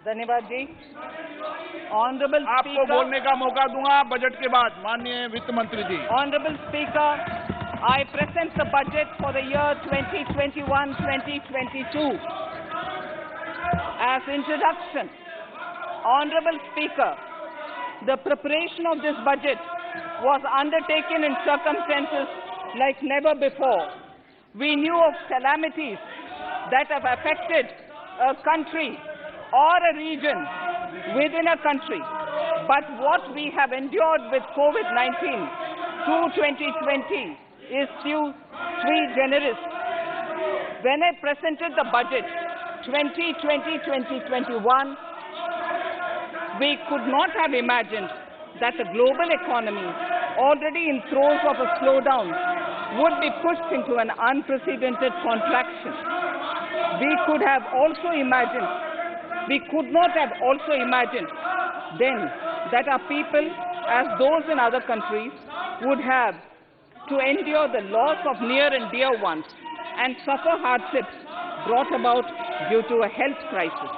धन्यवाद जी। ऑनरेबल आपको बोलने का मौका दूंगा बजट के बाद, माननीय वित्त मंत्री जी। Honorable Speaker, I present the budget for the year 2021-2022. As introduction, Honorable Speaker, the preparation of this budget was undertaken in circumstances like never before. We knew of calamities that have affected a country or a region within a country. But what we have endured with COVID-19 through 2020 is sui generis. When I presented the budget 2020-2021, we could not have imagined that the global economy, already in throes of a slowdown, would be pushed into an unprecedented contraction. We could not have also imagined then that our people, as those in other countries, would have to endure the loss of near and dear ones and suffer hardships brought about due to a health crisis.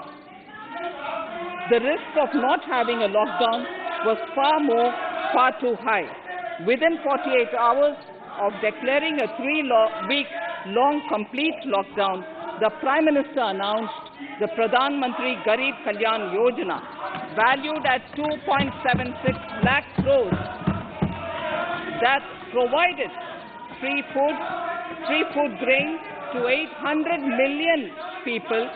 The risk of not having a lockdown was far too high. Within 48 hours of declaring a 3-week-long complete lockdown, the Prime Minister announced the Pradhan Mantri Garib Kalyan Yojana, valued at 2.76 lakh crores, that provided free food grain to 800 million people,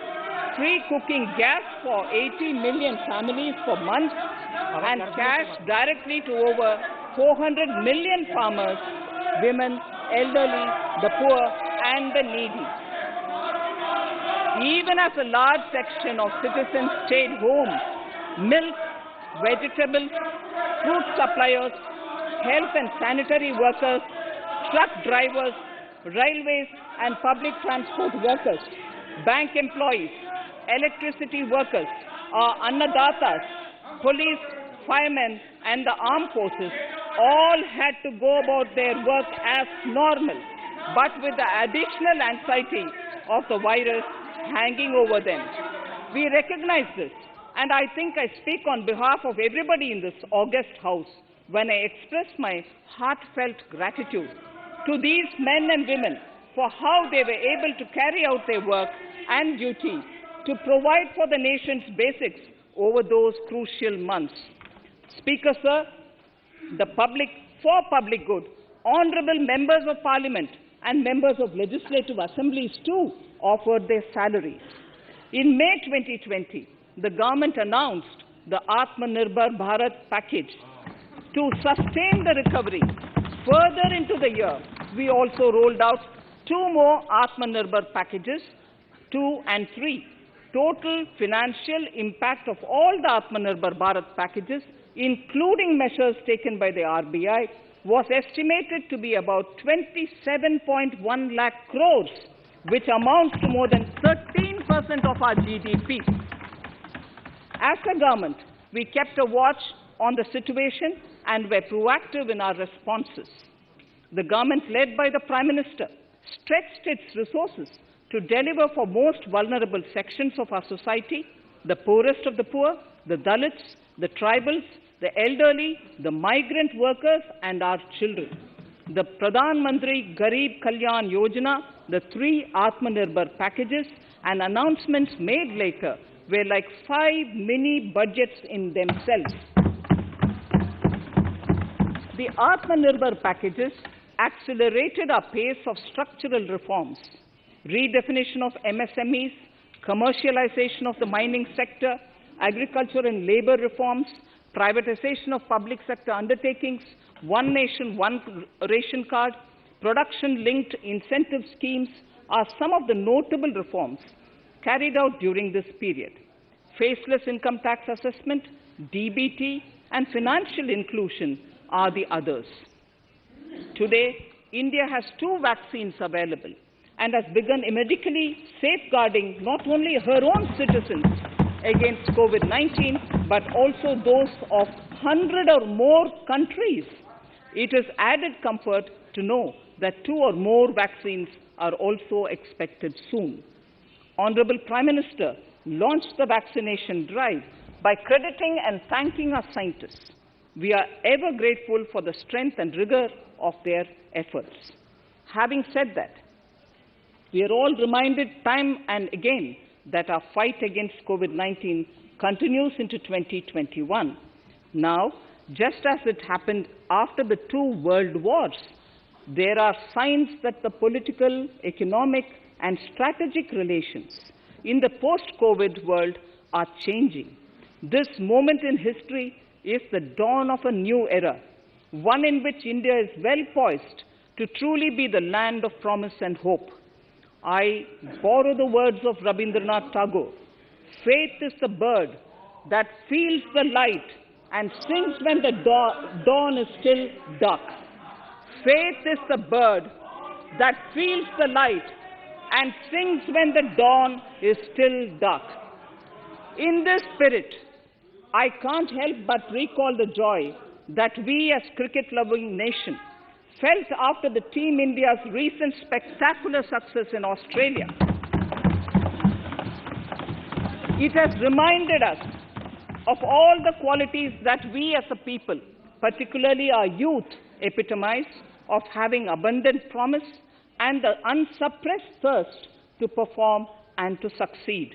free cooking gas for 80 million families for months, and cash directly to over 400 million farmers, women, elderly, the poor, and the needy. Even as a large section of citizens stayed home, milk, vegetables, fruit suppliers, health and sanitary workers, truck drivers, railways and public transport workers, bank employees, electricity workers, our annadatas, police, firemen and the armed forces all had to go about their work as normal, but with the additional anxiety of the virus hanging over them. We recognize this, and I think I speak on behalf of everybody in this august House when I express my heartfelt gratitude to these men and women for how they were able to carry out their work and duty to provide for the nation's basics over those crucial months. Speaker, sir, for public good, honourable members of Parliament and members of legislative assemblies too offered their salaries. In May 2020, the government announced the Atmanirbhar Bharat package. To sustain the recovery further into the year, we also rolled out 2 more Atmanirbhar packages, 2 and 3. Total financial impact of all the Atmanirbhar Bharat packages, including measures taken by the RBI, was estimated to be about 27.1 lakh crores, which amounts to more than 13% of our GDP. As a government, we kept a watch on the situation and were proactive in our responses. The government, led by the Prime Minister, stretched its resources to deliver for most vulnerable sections of our society, the poorest of the poor, the Dalits, the tribals, the elderly, the migrant workers and our children. The Pradhan Mantri Garib Kalyan Yojana, the 3 Atmanirbhar packages and announcements made later were like 5 mini budgets in themselves. The Atmanirbhar packages accelerated our pace of structural reforms, redefinition of MSMEs, commercialization of the mining sector, agriculture and labour reforms, privatization of public sector undertakings, One Nation, One Ration Card, production-linked incentive schemes are some of the notable reforms carried out during this period. Faceless income tax assessment, DBT, and financial inclusion are the others. Today, India has 2 vaccines available and has begun medically safeguarding not only her own citizens against COVID-19, but also those of 100 or more countries. It is added comfort to know that 2 or more vaccines are also expected soon. Honourable Prime Minister, launched the vaccination drive by crediting and thanking our scientists. We are ever grateful for the strength and rigor of their efforts. Having said that, we are all reminded time and again that our fight against COVID-19 continues into 2021. Now, just as it happened after the two world wars, there are signs that the political, economic, and strategic relations in the post-COVID world are changing. This moment in history is the dawn of a new era, one in which India is well poised to truly be the land of promise and hope. I borrow the words of Rabindranath Tagore. Faith is the bird that feels the light and sings when the dawn is still dark. Faith is the bird that feels the light and sings when the dawn is still dark. In this spirit, I can't help but recall the joy that we as cricket-loving nation felt after the Team India's recent spectacular success in Australia. It has reminded us of all the qualities that we as a people, particularly our youth, epitomize of having abundant promise and the unsuppressed thirst to perform and to succeed.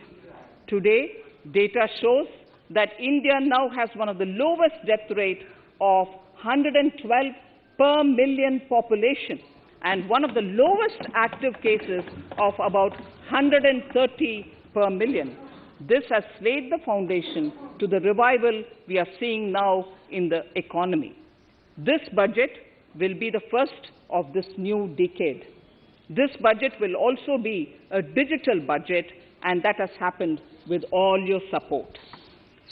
Today, data shows that India now has one of the lowest death rate of 112 per million population and one of the lowest active cases of about 130 per million. This has laid the foundation to the revival we are seeing now in the economy. This budget will be the first of this new decade. This budget will also be a digital budget, and that has happened with all your support.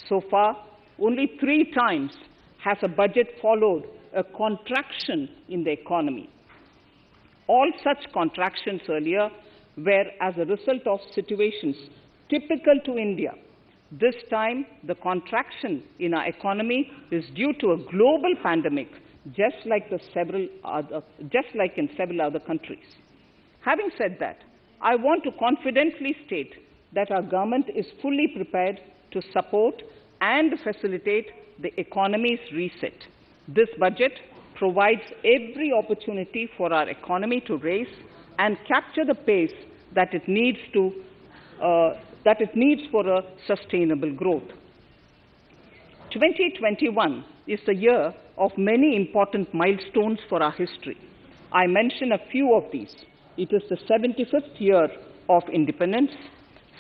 So far, only 3 times has a budget followed a contraction in the economy. All such contractions earlier were as a result of situations typical to India. This time, the contraction in our economy is due to a global pandemic, just like in several other countries. Having said that, I want to confidently state that our government is fully prepared to support and facilitate the economy's reset. This budget provides every opportunity for our economy to raise and capture the pace that it needs for a sustainable growth. 2021 is the year of many important milestones for our history. I mention a few of these. It is the 75th year of independence,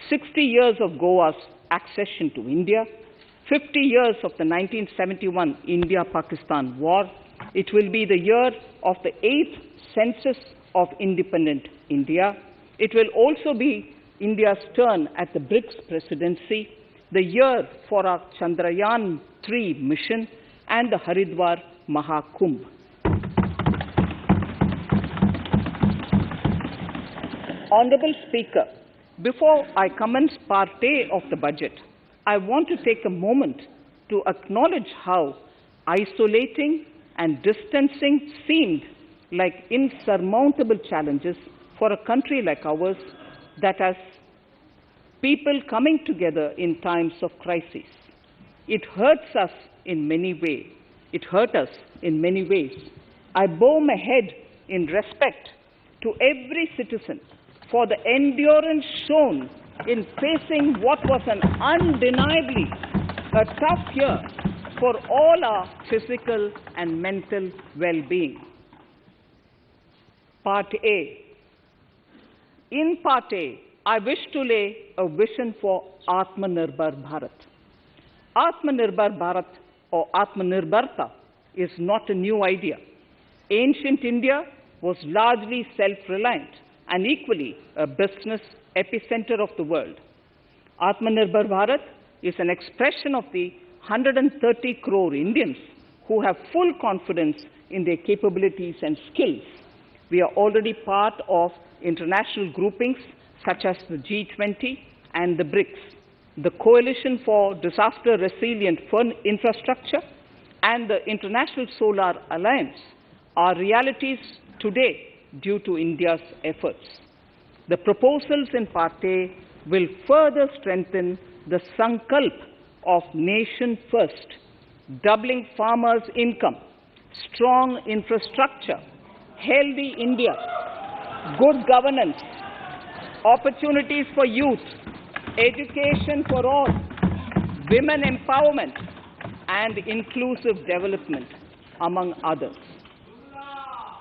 60 years of Goa's accession to India, 50 years of the 1971 India-Pakistan War. It will be the year of the 8th census of independent India. It will also be India's turn at the BRICS presidency, the year for our Chandrayaan-3 mission, and the Haridwar Mahakumbh. Honorable Speaker, before I commence Part A of the budget, I want to take a moment to acknowledge how isolating and distancing seemed like insurmountable challenges for a country like ours that has people coming together in times of crisis. It hurts us in many ways. It hurt us in many ways. I bow my head in respect to every citizen for the endurance shown in facing what was an undeniably a tough year for all our physical and mental well-being. Part A. In Part A, I wish to lay a vision for Atmanirbhar Bharat. Atmanirbhar Bharat or Atmanirbharta is not a new idea. Ancient India was largely self-reliant and equally a business epicenter of the world. Atmanirbhar Bharat is an expression of the 130 crore Indians who have full confidence in their capabilities and skills. We are already part of international groupings such as the G20 and the BRICS, the Coalition for Disaster Resilient Infrastructure, and the International Solar Alliance are realities today due to India's efforts. The proposals in Part A will further strengthen the Sankalp of Nation First, doubling farmers' income, strong infrastructure, healthy India, good governance, opportunities for youth, education for all, women empowerment, and inclusive development, among others.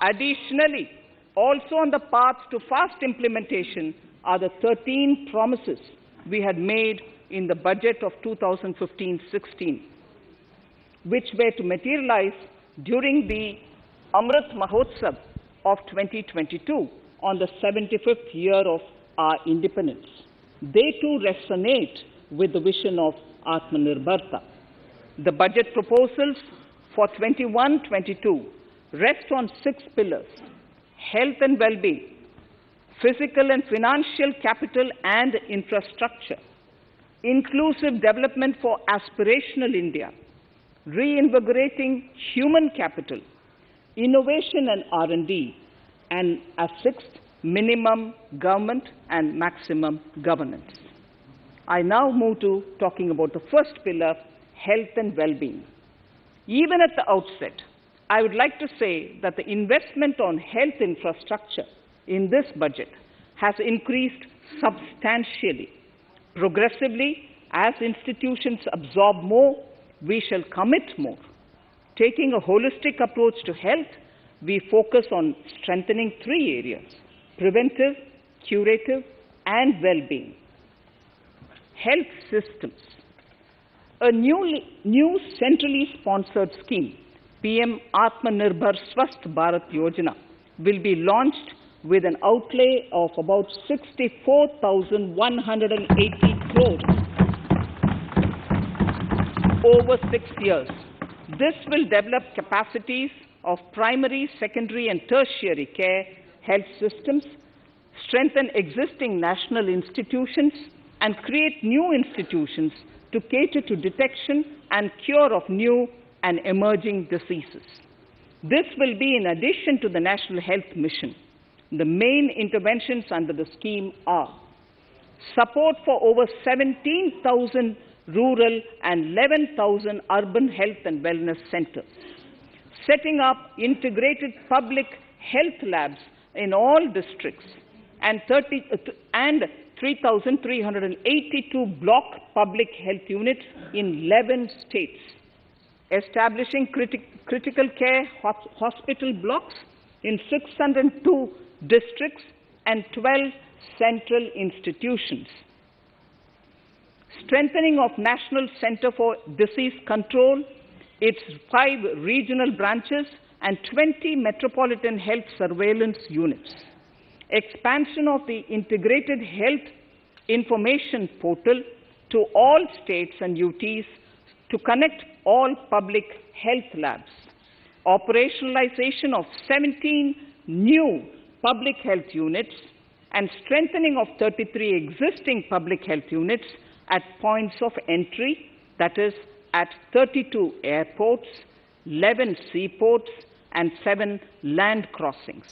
Additionally, also on the path to fast implementation are the 13 promises we had made in the budget of 2015-16, which were to materialize during the Amrit Mahotsav of 2022 on the 75th year of our independence. They too resonate with the vision of Atmanirbharta. The budget proposals for 21-22 rest on 6 pillars: health and well-being, physical and financial capital and infrastructure, inclusive development for aspirational India, reinvigorating human capital, innovation and R&D, and as 6th, minimum government and maximum governance. I now move to talking about the first pillar, health and well-being. Even at the outset, I would like to say that the investment on health infrastructure in this budget has increased substantially. Progressively, as institutions absorb more, we shall commit more. Taking a holistic approach to health, we focus on strengthening 3 areas: preventive, curative, and well-being. Health systems. A new centrally sponsored scheme, PM Atmanirbhar Swasth Bharat Yojana, will be launched with an outlay of about 64,180 crores over 6 years. This will develop capacities of primary, secondary, and tertiary care health systems, strengthen existing national institutions, and create new institutions to cater to detection and cure of new and emerging diseases. This will be in addition to the National Health Mission. The main interventions under the scheme are support for over 17,000 rural and 11,000 urban health and wellness centers, setting up integrated public health labs in all districts, and 3,382 block public health units in 11 states, establishing critical care hospital blocks in 602 districts and 12 central institutions, strengthening of National Center for Disease Control, its 5 regional branches and 20 metropolitan health surveillance units, expansion of the integrated health information portal to all states and UTs to connect all public health labs, operationalization of 17 new public health units, and strengthening of 33 existing public health units at points of entry, that is, at 32 airports, 11 seaports, and 7 land crossings,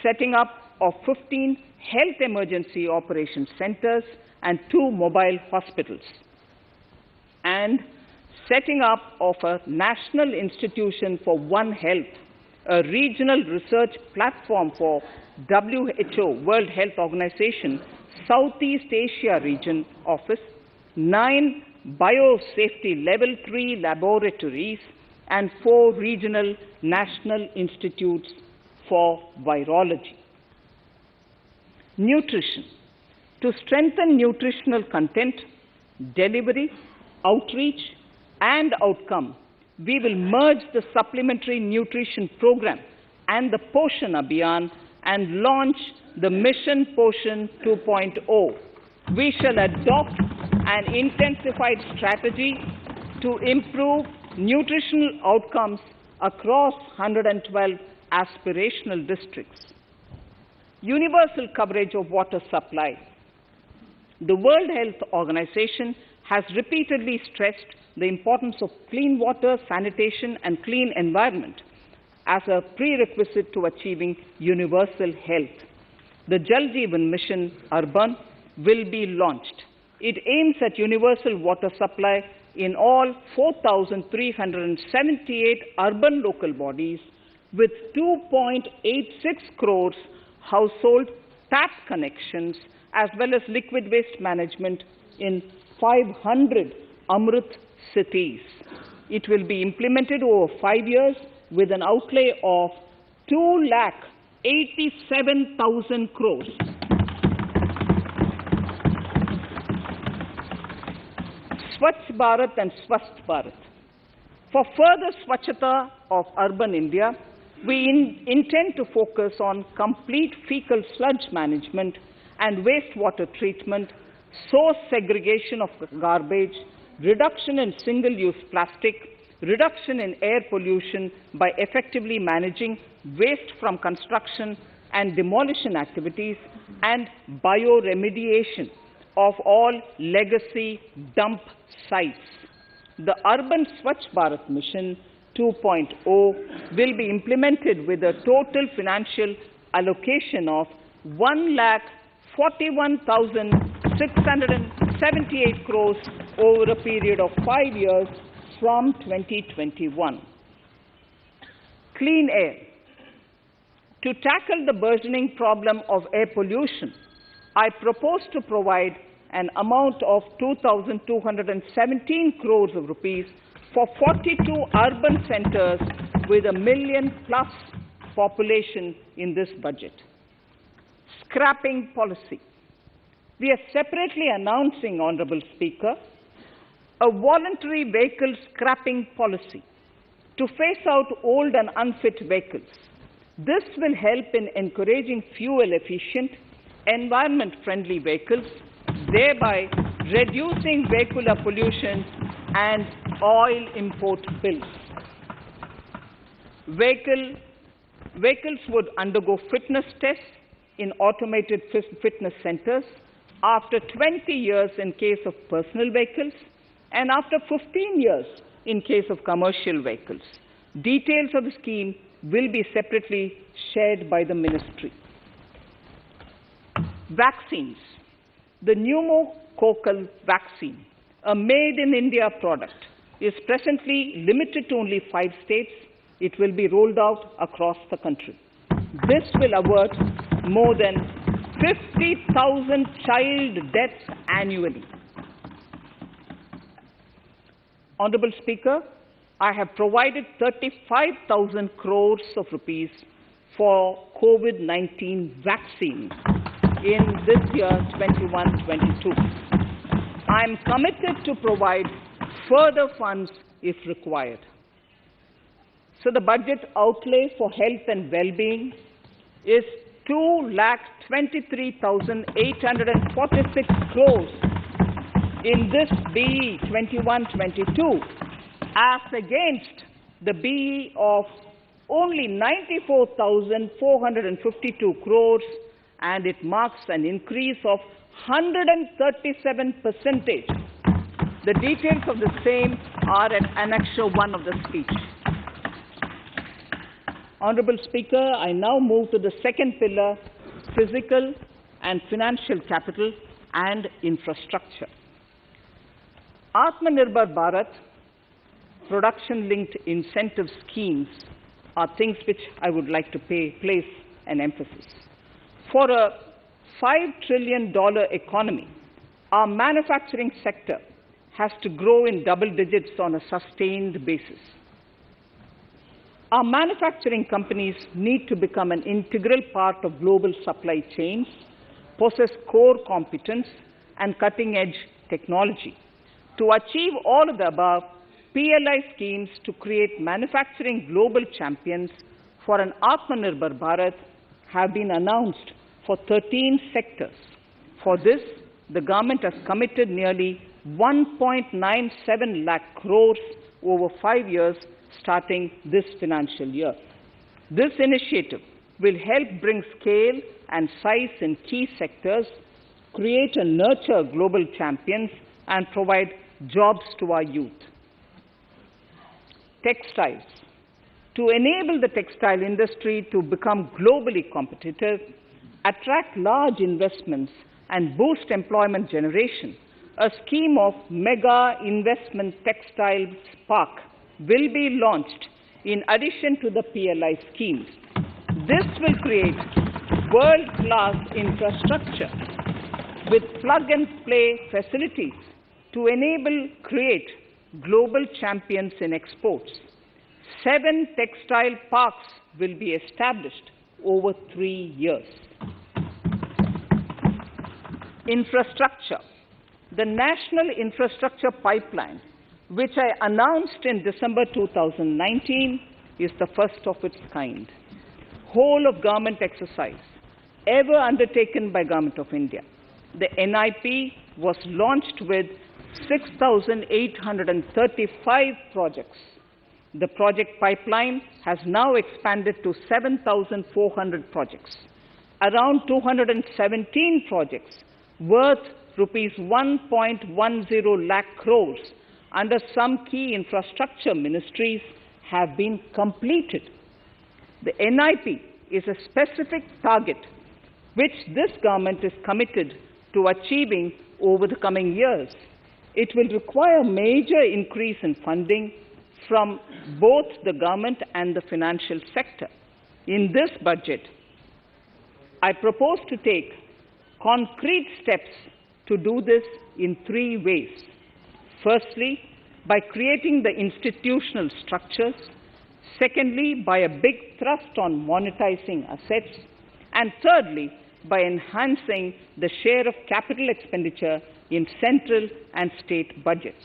setting up of 15 health emergency operations centers and 2 mobile hospitals, and setting up of a National Institution for One Health, a regional research platform for WHO, World Health Organization, Southeast Asia Region Office, 9 biosafety level 3 laboratories, and 4 regional national institutes for virology. Nutrition. To strengthen nutritional content, delivery, outreach, and outcome, we will merge the supplementary nutrition program and the Poshan Abhiyan and launch the Mission Poshan 2.0. We shall adopt an intensified strategy to improve nutritional outcomes across 112 aspirational districts. Universal coverage of water supply. The World Health Organization has repeatedly stressed the importance of clean water, sanitation, and clean environment as a prerequisite to achieving universal health. The Jal Jeevan Mission Urban will be launched. It aims at universal water supply in all 4,378 urban local bodies with 2.86 crores household tap connections, as well as liquid waste management in 500 Amrit cities. It will be implemented over 5 years with an outlay of 2,87,000 crores. Swachh Bharat and Swasth Bharat. For further Swachhata of urban India, we intend to focus on complete fecal sludge management and wastewater treatment, source segregation of garbage, reduction in single-use plastic, reduction in air pollution by effectively managing waste from construction and demolition activities, and bioremediation of all legacy dump sites. The Urban Swachh Bharat Mission 2.0 will be implemented with a total financial allocation of 1,41,678 crores over a period of 5 years from 2021. Clean air. To tackle the burgeoning problem of air pollution, I propose to provide an amount of 2,217 crores of rupees for 42 urban centers with a million-plus population in this budget. Scrapping policy. We are separately announcing, Honorable Speaker, a voluntary vehicle scrapping policy to phase out old and unfit vehicles. This will help in encouraging fuel-efficient, environment-friendly vehicles, thereby reducing vehicular pollution and oil import bills. Vehicles would undergo fitness tests in automated fitness centers after 20 years in case of personal vehicles and after 15 years in case of commercial vehicles. Details of the scheme will be separately shared by the ministry. Vaccines. The pneumococcal vaccine, a made-in-India product, is presently limited to only 5 states. It will be rolled out across the country. This will avert more than 50,000 child deaths annually. Honorable Speaker, I have provided 35,000 crores of rupees for COVID-19 vaccines in this year 21-22. I am committed to provide further funds if required. So the budget outlay for health and well-being is 2,23,846 crores in this BE 21-22, as against the BE of only 94,452 crores, and it marks an increase of 137%. The details of the same are at Annexure 1 of the speech. Honorable Speaker, I now move to the second pillar, physical and financial capital and infrastructure. Atmanirbhar Bharat, production-linked incentive schemes are things which I would like to place an emphasis. For a $5 trillion economy, our manufacturing sector has to grow in double digits on a sustained basis. Our manufacturing companies need to become an integral part of global supply chains, possess core competence and cutting-edge technology. To achieve all of the above, PLI schemes to create manufacturing global champions for an Atmanirbhar Bharat have been announced for 13 sectors. For this, the government has committed nearly 1.97 lakh crores over 5 years starting this financial year. This initiative will help bring scale and size in key sectors, create and nurture global champions, and provide jobs to our youth. Textiles. To enable the textile industry to become globally competitive, attract large investments, and boost employment generation, a scheme of Mega Investment Textiles Park will be launched in addition to the PLI schemes. This will create world-class infrastructure with plug-and-play facilities to create global champions in exports. 7 textile parks will be established over 3 years. Infrastructure. The National Infrastructure Pipeline, which I announced in December 2019, is the first of its kind. Whole of government exercise ever undertaken by Government of India. The NIP was launched with 6,835 projects. The project pipeline has now expanded to 7,400 projects. Around 217 projects worth rupees 1.10 lakh crores under some key infrastructure ministries have been completed. The NIP is a specific target which this government is committed to achieving over the coming years. It will require major increase in funding from both the government and the financial sector. In this budget, I propose to take concrete steps to do this in 3 ways. Firstly, by creating the institutional structures. Secondly, by a big thrust on monetizing assets. And thirdly, by enhancing the share of capital expenditure in central and state budgets.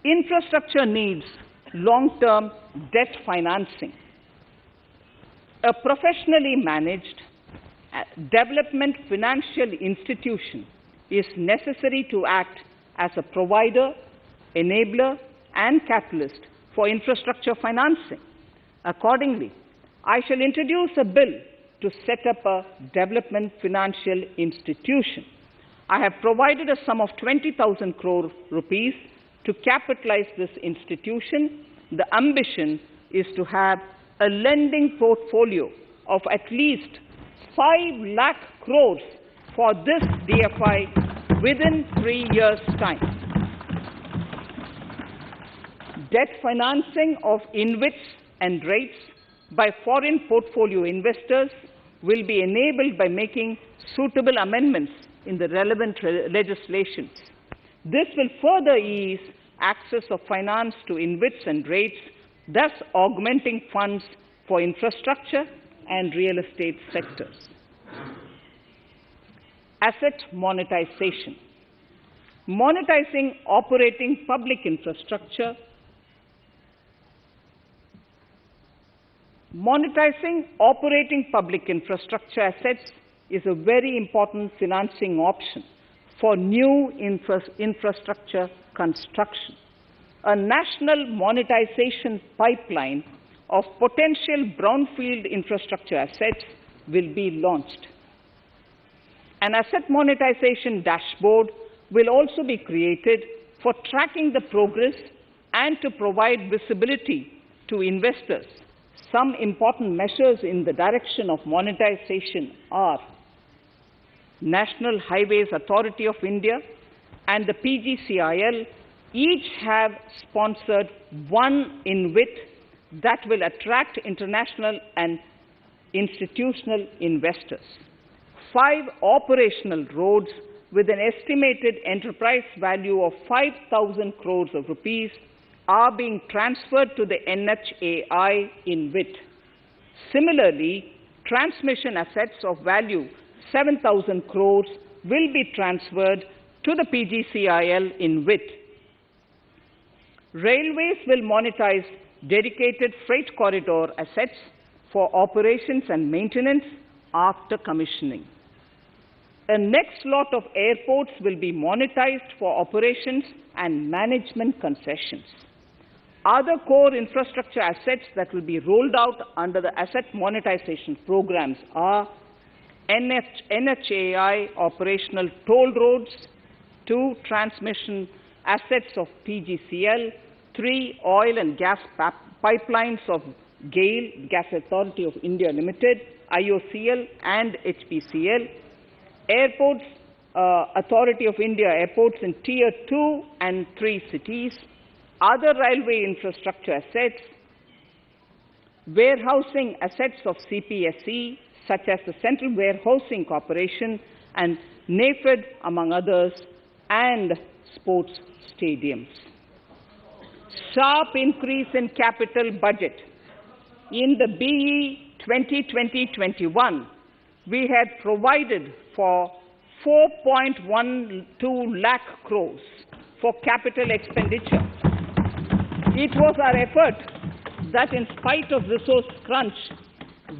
Infrastructure needs long-term debt financing. A professionally managed development financial institution is necessary to act as a provider, enabler, and catalyst for infrastructure financing. Accordingly, I shall introduce a bill to set up a development financial institution. I have provided a sum of 20,000 crore rupees to capitalize this institution. The ambition is to have a lending portfolio of at least 5 lakh crores for this DFI within 3 years' time. Debt financing of InvITs and REITs by foreign portfolio investors will be enabled by making suitable amendments in the relevant legislations. This will further ease access of finance to InvITs and REITs, thus augmenting funds for infrastructure and real estate sectors. Asset monetization. Monetizing operating public infrastructure. Monetizing operating public infrastructure assets is a very important financing option for new infrastructure construction. A national monetization pipeline of potential brownfield infrastructure assets will be launched. An asset monetization dashboard will also be created for tracking the progress and to provide visibility to investors. Some important measures in the direction of monetization are National Highways Authority of India and the PGCIL each have sponsored one InvIT that will attract international and institutional investors. 5 operational roads with an estimated enterprise value of 5,000 crores of rupees are being transferred to the NHAI InvIT. Similarly, transmission assets of value 7,000 crores will be transferred to the PGCIL InvIT. Railways will monetize dedicated freight corridor assets for operations and maintenance after commissioning. A next lot of airports will be monetized for operations and management concessions. Other core infrastructure assets that will be rolled out under the asset monetization programs are NHAI operational toll roads, 2 transmission assets of PGCL, 3 oil and gas pipelines of GAIL, Gas Authority of India Limited, IOCL and HPCL, Airports Authority of India airports in Tier 2 and 3 cities, other railway infrastructure assets, warehousing assets of CPSE, such as the Central Warehousing Corporation and NAFED, among others, and sports stadiums. Sharp increase in capital budget. In the BE 2020-21, we had provided for 4.12 lakh crores for capital expenditure. It was our effort that in spite of resource crunch,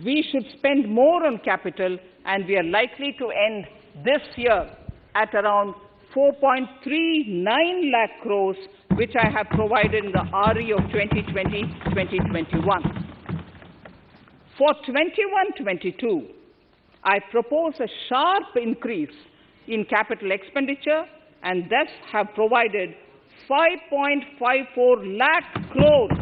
we should spend more on capital, and we are likely to end this year at around 4.39 lakh crores, which I have provided in the RE of 2020-2021. For 21-22, I propose a sharp increase in capital expenditure and thus have provided 5.54 lakh crores,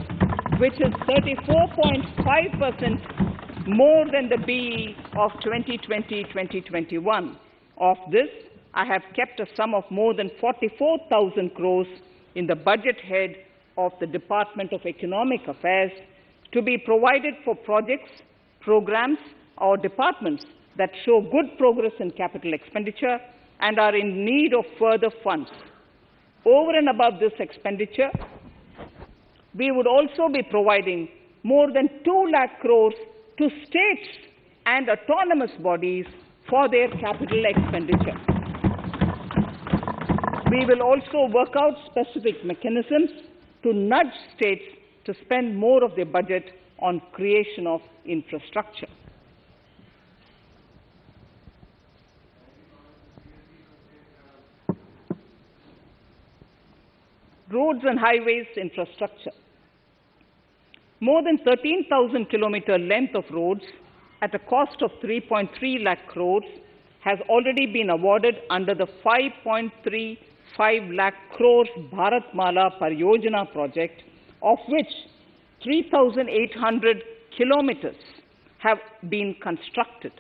which is 34.5% more than the BE of 2020-2021. Of this, I have kept a sum of more than 44,000 crores in the budget head of the Department of Economic Affairs to be provided for projects, programs, or departments that show good progress in capital expenditure and are in need of further funds. Over and above this expenditure, we would also be providing more than 2 lakh crores to states and autonomous bodies for their capital expenditure. We will also work out specific mechanisms to nudge states to spend more of their budget on creation of infrastructure. Roads and highways infrastructure. More than 13,000 kilometer length of roads at a cost of 3.3 lakh crores has already been awarded under the 5.35 lakh crores Bharatmala Pariyojana project, of which 3,800 kilometers have been constructed.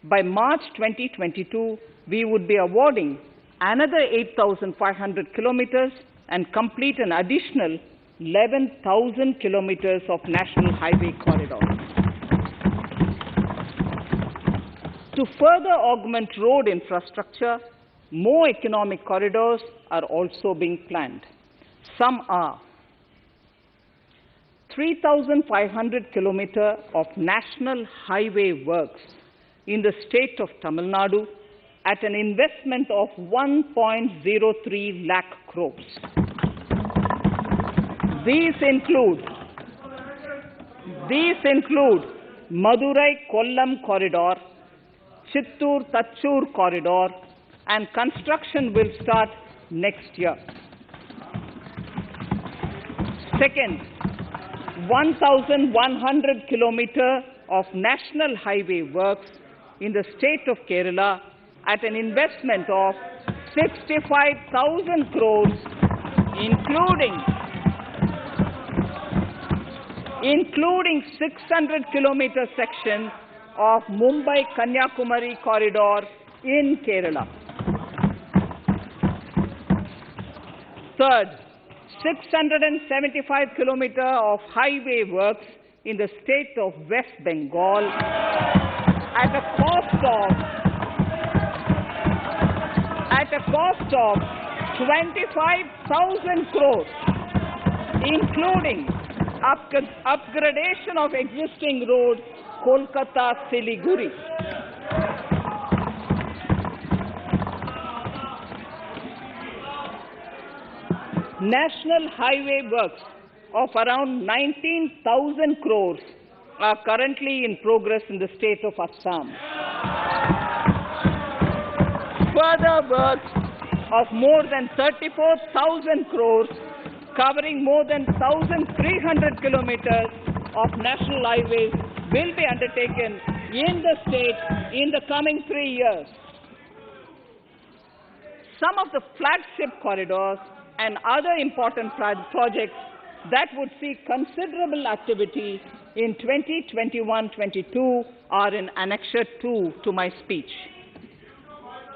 By March 2022, we would be awarding another 8,500 kilometers and complete an additional 11,000 kilometers of national highway corridors. To further augment road infrastructure, more economic corridors are also being planned. Some are 3,500 kilometers of national highway works in the state of Tamil Nadu at an investment of 1.03 lakh crores. These include Madurai-Kollam corridor, Chittoor-Tachur corridor, and construction will start next year. Second, 1,100 kilometers of national highway works in the state of Kerala at an investment of 65,000 crores, including 600 kilometer section of Mumbai-Kanyakumari corridor in Kerala. Third, 675 kilometers of highway works in the state of West Bengal at a cost of 25,000 crores, including upgradation of existing road Kolkata-Siliguri. National highway works of around 19,000 crores are currently in progress in the state of Assam. Further works of more than 34,000 crores covering more than 1,300 kilometers of national highways will be undertaken in the state in the coming 3 years. Some of the flagship corridors and other important projects that would see considerable activity in 2021-22 are in Annexure 2 to my speech.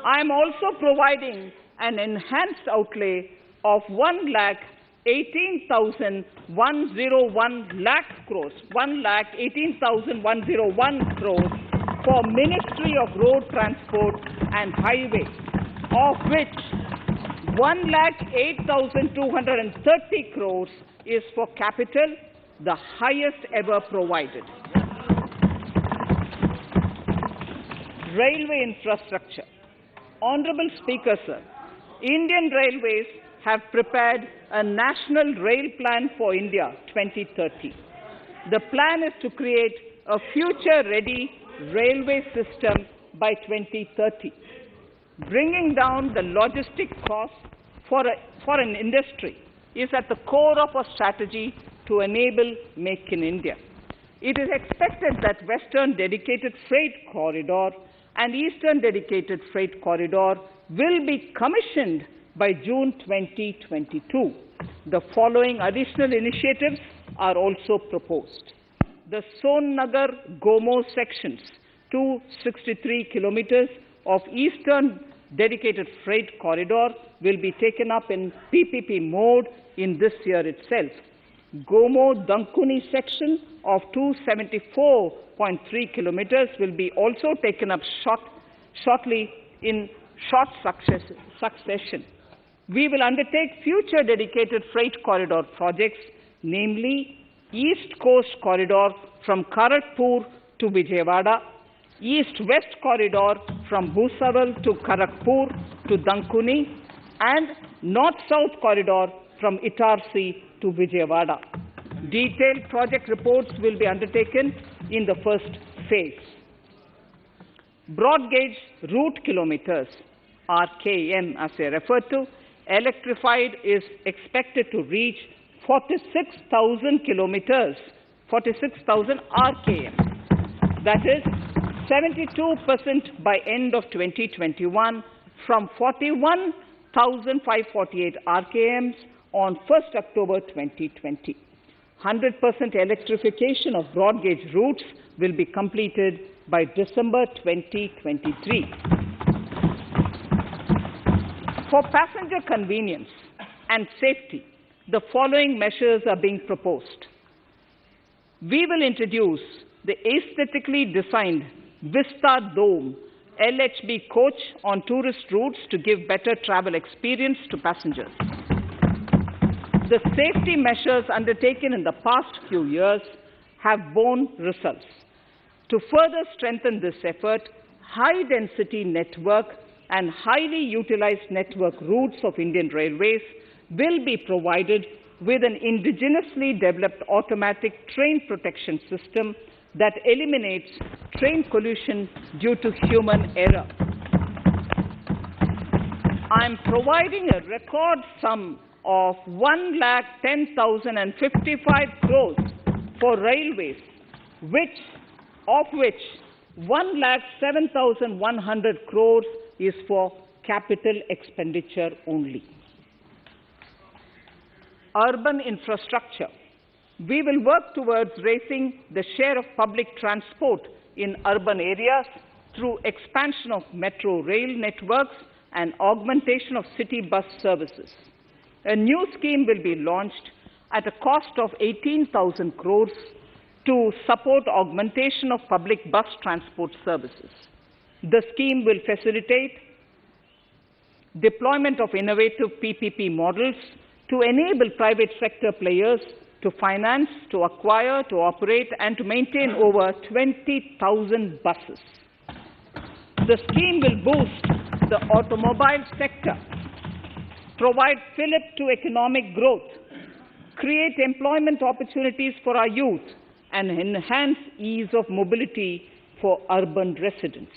I am also providing an enhanced outlay of 1,18,101 crores, 1,18,101 crores for Ministry of Road Transport and Highways, of which 1,08,230 crores is for capital, the highest ever provided. Railway infrastructure. Honorable Speaker, sir, Indian Railways have prepared a National Rail Plan for India 2030. The plan is to create a future-ready railway system by 2030, bringing down the logistic costs for an industry is at the core of a strategy to enable Make in India. It is expected that Western Dedicated Freight Corridor and Eastern Dedicated Freight Corridor will be commissioned by June 2022. The following additional initiatives are also proposed. The Sonnagar-Gomo sections, 263 kilometers of Eastern Dedicated Freight Corridor, will be taken up in PPP mode in this year itself. Gomo-Dankuni section of 274.3 kilometers will be also taken up shortly in short succession. We will undertake future dedicated freight corridor projects, namely East Coast Corridor from Kharagpur to Vijayawada, East-West Corridor from Bhusaval to Kharagpur to Dankuni, and North-South Corridor from Itarsi to Vijayawada. Detailed project reports will be undertaken in the first phase. Broad gauge route kilometers, RKM as I referred to, electrified is expected to reach 46,000 kilometers, 46,000 RKM. That is 72% by end of 2021 from 41,548 RKMs on 1st October 2020. 100% electrification of broad gauge routes will be completed by December 2023. For passenger convenience and safety, the following measures are being proposed. We will introduce the aesthetically designed Vista Dome LHB coach on tourist routes to give better travel experience to passengers. The safety measures undertaken in the past few years have borne results. To further strengthen this effort, high-density network and highly utilized network routes of Indian Railways will be provided with an indigenously developed automatic train protection system that eliminates train collision due to human error. I am providing a record sum of 1,10,055 crores for railways, of which 1,07,100 crores is for capital expenditure only. Urban infrastructure. We will work towards raising the share of public transport in urban areas through expansion of metro rail networks and augmentation of city bus services. A new scheme will be launched at a cost of 18,000 crores to support augmentation of public bus transport services. The scheme will facilitate deployment of innovative PPP models to enable private sector players to finance, to acquire, to operate, and to maintain over 20,000 buses. The scheme will boost the automobile sector, provide fillip to economic growth, create employment opportunities for our youth, and enhance ease of mobility for urban residents.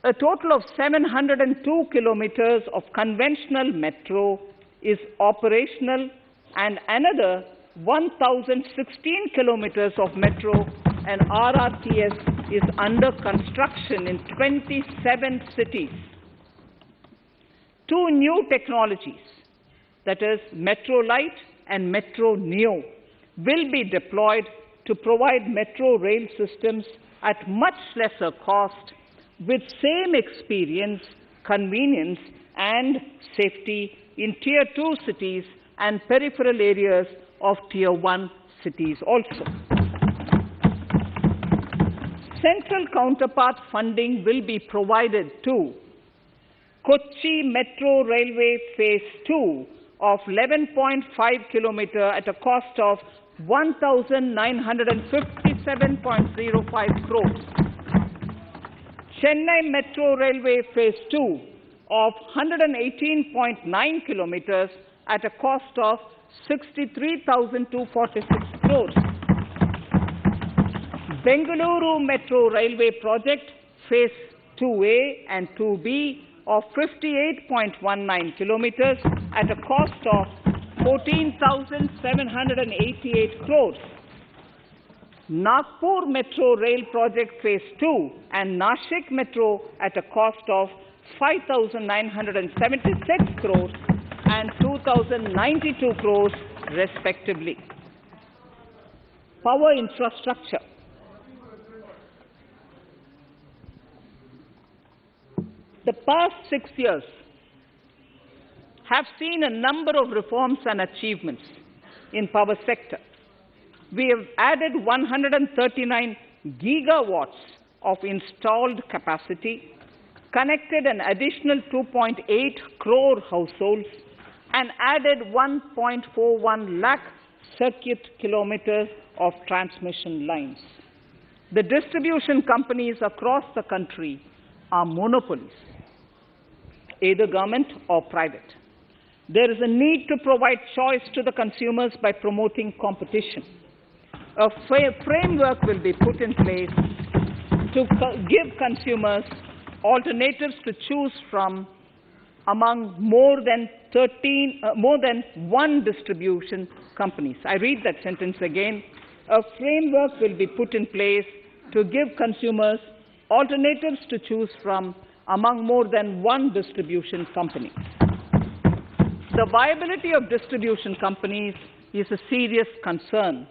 A total of 702 kilometers of conventional metro is operational, and another 1,016 kilometers of metro and RRTS is under construction in 27 cities. Two new technologies, that is Metro Lite and Metro Neo, will be deployed to provide metro rail systems at much lesser cost, with same experience, convenience and safety in Tier 2 cities and peripheral areas of Tier 1 cities also. Central counterpart funding will be provided to Kochi Metro Railway Phase 2 of 11.5 kilometer at a cost of 1,957.05 crores. Chennai Metro Railway Phase 2 of 118.9 kilometers at a cost of 63,246 crores. Bengaluru Metro Railway Project Phase 2A and 2B of 58.19 kilometers at a cost of 14,788 crores. Nagpur Metro Rail Project Phase 2 and Nashik Metro at a cost of 5,976 crores and 2,092 crores respectively. Power infrastructure. The past 6 years have seen a number of reforms and achievements in power sector. We have added 139 gigawatts of installed capacity, connected an additional 2.8 crore households, and added 1.41 lakh circuit kilometers of transmission lines. The distribution companies across the country are monopolies, either government or private. There is a need to provide choice to the consumers by promoting competition. A framework will be put in place to give consumers alternatives to choose from among more than one distribution companies. I read that sentence again. A framework will be put in place to give consumers alternatives to choose from among more than one distribution company. The viability of distribution companies is a serious concern.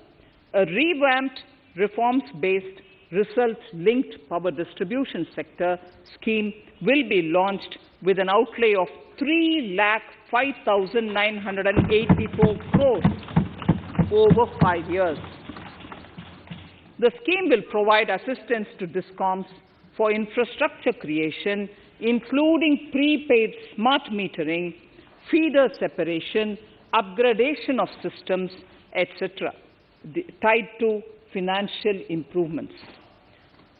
A revamped, reforms-based, results-linked power distribution sector scheme will be launched with an outlay of 3,05,984 crores over 5 years. The scheme will provide assistance to DISCOMs for infrastructure creation, including prepaid smart metering, feeder separation, upgradation of systems, etc., tied to financial improvements.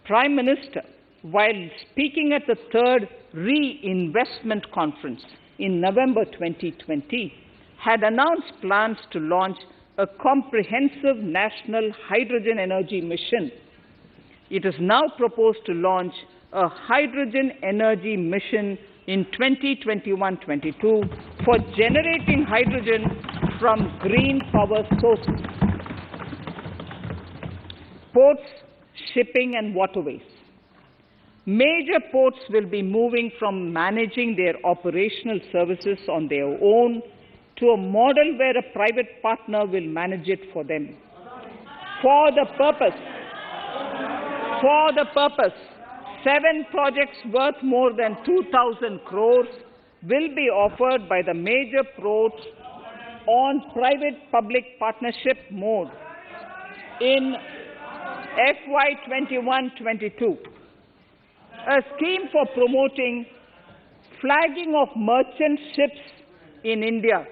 Prime Minister, while speaking at the 3rd Reinvestment Conference in November 2020, had announced plans to launch a comprehensive national hydrogen energy mission. It is now proposed to launch a hydrogen energy mission in 2021-22 for generating hydrogen from green power sources. Ports, shipping and waterways. Major ports will be moving from managing their operational services on their own to a model where a private partner will manage it for them. For the purpose, 7 projects worth more than 2,000 crores will be offered by the major ports on private-public partnership mode in FY 21-22. A scheme for promoting flagging of merchant ships in India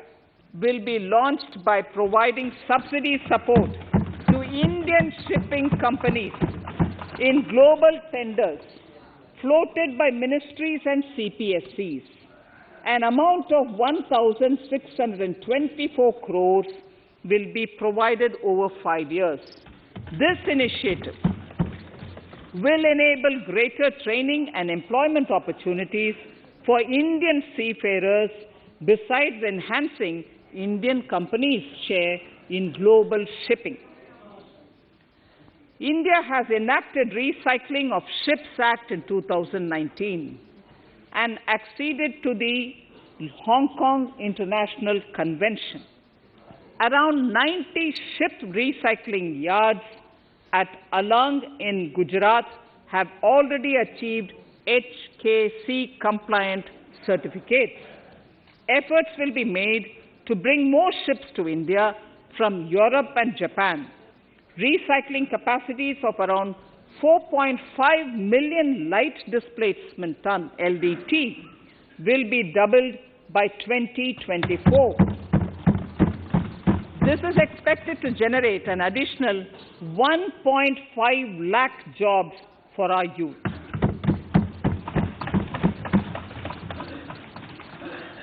will be launched by providing subsidy support to Indian shipping companies in global tenders floated by ministries and CPSCs. An amount of 1,624 crores will be provided over 5 years. This initiative will enable greater training and employment opportunities for Indian seafarers, besides enhancing Indian companies' share in global shipping. India has enacted Recycling of Ships Act in 2019 and acceded to the Hong Kong International Convention. Around 90 ship recycling yards at Alang in Gujarat have already achieved HKC compliant certificates. Efforts will be made to bring more ships to India from Europe and Japan. Recycling capacities of around 4.5 million light displacement ton LDT will be doubled by 2024. This is expected to generate an additional 1.5 lakh jobs for our youth.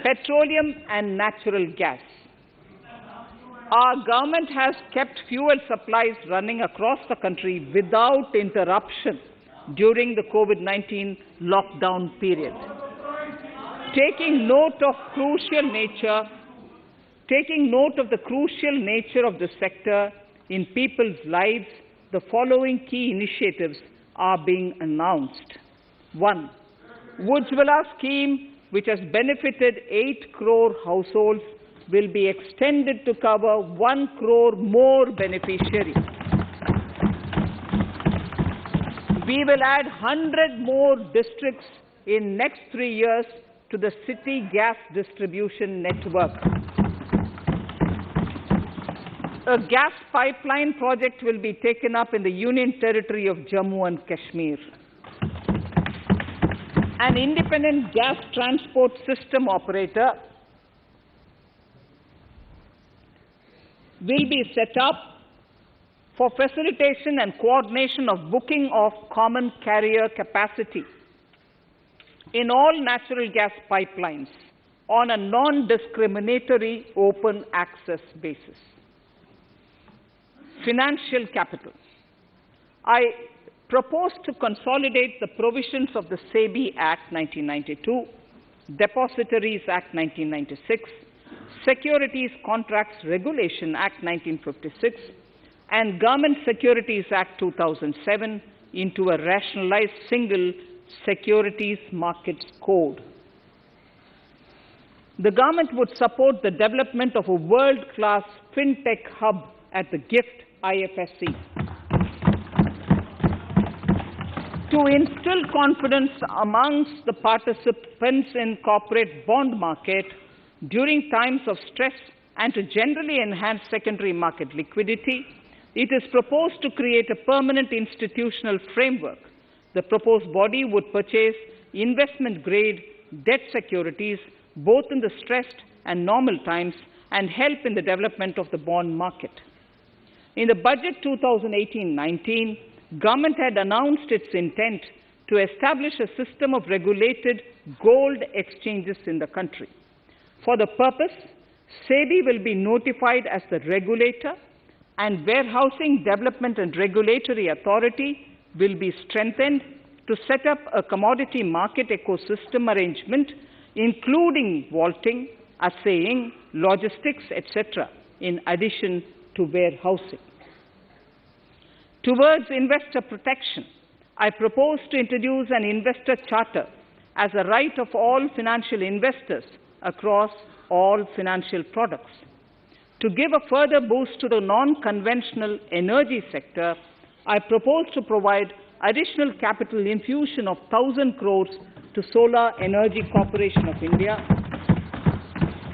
Petroleum and natural gas. Our government has kept fuel supplies running across the country without interruption during the COVID-19 lockdown period. Taking note of the crucial nature of the sector in people's lives, the following key initiatives are being announced. 1. Ujjwala scheme, which has benefited 8 crore households, will be extended to cover 1 crore more beneficiaries. We will add 100 more districts in next 3 years to the city gas distribution network. A gas pipeline project will be taken up in the Union Territory of Jammu and Kashmir. An independent gas transport system operator will be set up for facilitation and coordination of booking of common carrier capacity in all natural gas pipelines on a non-discriminatory open access basis. Financial capital. I propose to consolidate the provisions of the SEBI Act 1992, Depositories Act 1996, Securities Contracts Regulation Act 1956, and Government Securities Act 2007 into a rationalized single securities markets code. The government would support the development of a world-class fintech hub at the GIFT IFSC. To instill confidence amongst the participants in corporate bond market during times of stress and to generally enhance secondary market liquidity, it is proposed to create a permanent institutional framework. The proposed body would purchase investment-grade debt securities both in the stressed and normal times and help in the development of the bond market. In the budget 2018-19, government had announced its intent to establish a system of regulated gold exchanges in the country. For the purpose, SEBI will be notified as the regulator, and Warehousing Development and Regulatory Authority will be strengthened to set up a commodity market ecosystem arrangement, including vaulting, assaying, logistics, etc., in addition to warehousing. Towards investor protection, I propose to introduce an investor charter as a right of all financial investors across all financial products. To give a further boost to the non-conventional energy sector, I propose to provide additional capital infusion of 1,000 crores to Solar Energy Corporation of India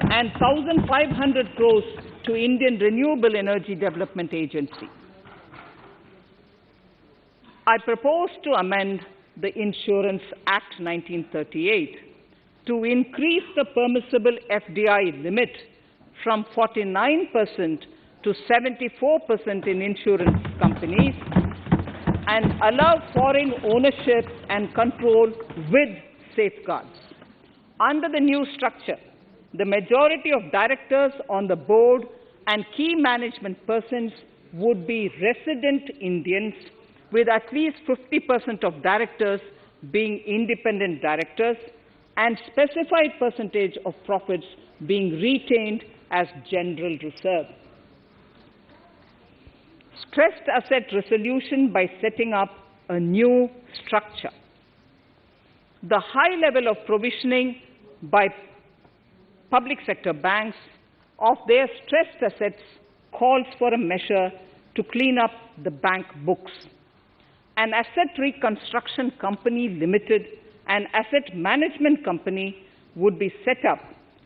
and 1,500 crores to Indian Renewable Energy Development Agency. I propose to amend the Insurance Act 1938 to increase the permissible FDI limit from 49% to 74% in insurance companies and allow foreign ownership and control with safeguards. Under the new structure, the majority of directors on the board and key management persons would be resident Indians, with at least 50% of directors being independent directors and specified percentage of profits being retained as general reserve. Stressed asset resolution by setting up a new structure. The high level of provisioning by public sector banks of their stressed assets calls for a measure to clean up the bank books. An asset reconstruction company limited an asset management company would be set up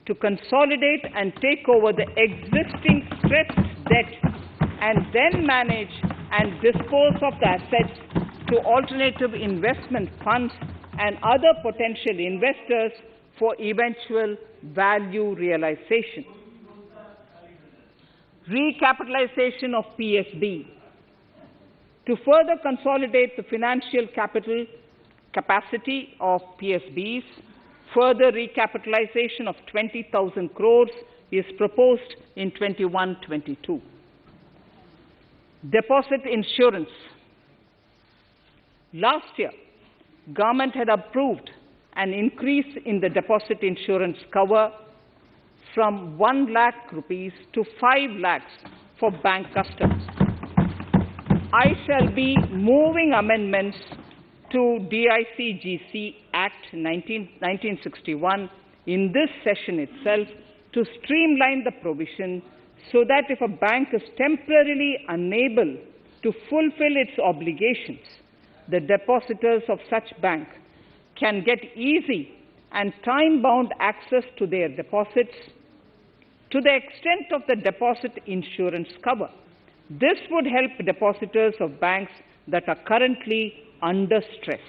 to consolidate and take over the existing stressed debt and then manage and dispose of the assets to alternative investment funds and other potential investors for eventual value realization. Recapitalization of PSB. To further consolidate the financial capital capacity of PSBs, further recapitalization of 20,000 crores is proposed in 21-22. Deposit insurance. Last year, government had approved an increase in the deposit insurance cover from 1 lakh rupees to 5 lakhs for bank customers. I shall be moving amendments to DICGC Act 1961 in this session itself to streamline the provision so that if a bank is temporarily unable to fulfill its obligations, the depositors of such bank can get easy and time-bound access to their deposits to the extent of the deposit insurance cover. This would help depositors of banks that are currently under stress.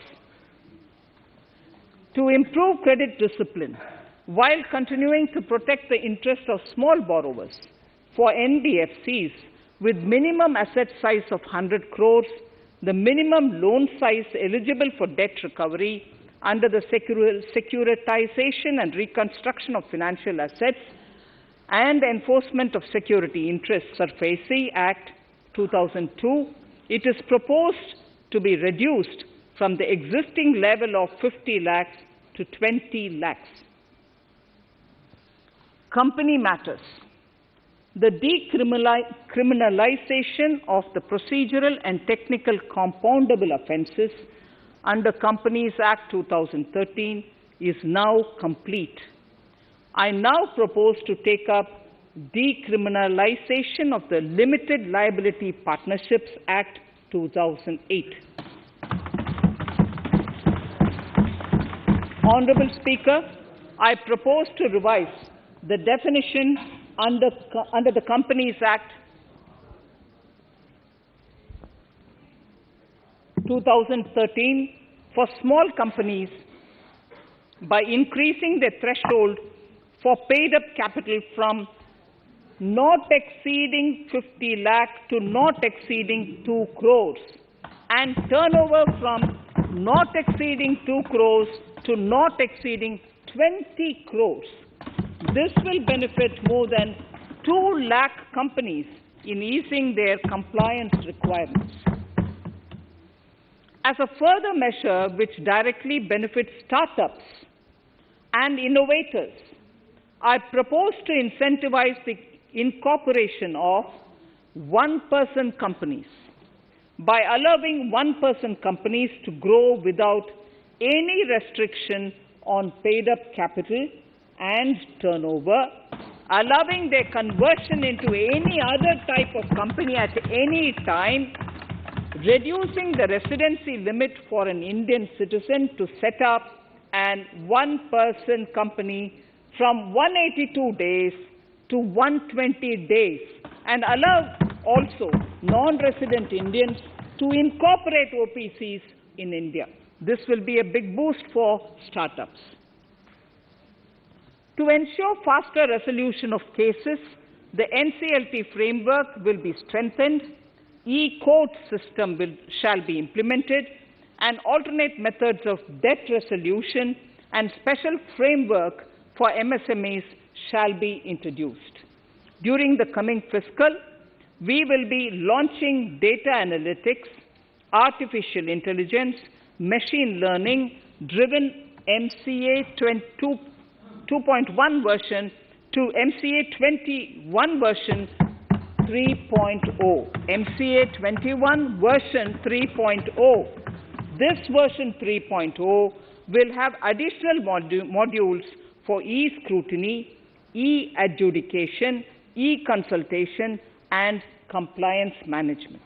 To improve credit discipline, while continuing to protect the interests of small borrowers, for NBFCs with minimum asset size of 100 crores, the minimum loan size eligible for debt recovery under the Securitization and Reconstruction of Financial Assets and Enforcement of Security Interests SARFAESI Act 2002, it is proposed to be reduced from the existing level of 50 lakhs to 20 lakhs. Company matters. The decriminalization of the procedural and technical compoundable offences under Companies Act 2013 is now complete. I now propose to take up decriminalization of the Limited Liability Partnerships Act 2008. Honourable Speaker, I propose to revise the definition under the Companies Act 2013 for small companies by increasing the threshold for paid-up capital from not exceeding 50 lakh to not exceeding 2 crores and turnover from not exceeding 2 crores to not exceeding 20 crores. This will benefit more than 2 lakh companies in easing their compliance requirements. As a further measure which directly benefits startups and innovators, I propose to incentivize the incorporation of one-person companies by allowing one-person companies to grow without any restriction on paid-up capital and turnover, allowing their conversion into any other type of company at any time, reducing the residency limit for an Indian citizen to set up an one-person company from 182 days to 120 days, and allow also non-resident Indians to incorporate OPCs in India. This will be a big boost for startups. To ensure faster resolution of cases, the NCLT framework will be strengthened, e-court system shall be implemented, and alternate methods of debt resolution and special framework for MSMEs shall be introduced. During the coming fiscal, we will be launching data analytics, artificial intelligence, machine learning-driven MCA 2.1 version to MCA 21 version 3.0. MCA 21 version 3.0. This version 3.0 will have additional modules for e-scrutiny, e-adjudication, e-consultation, and compliance management.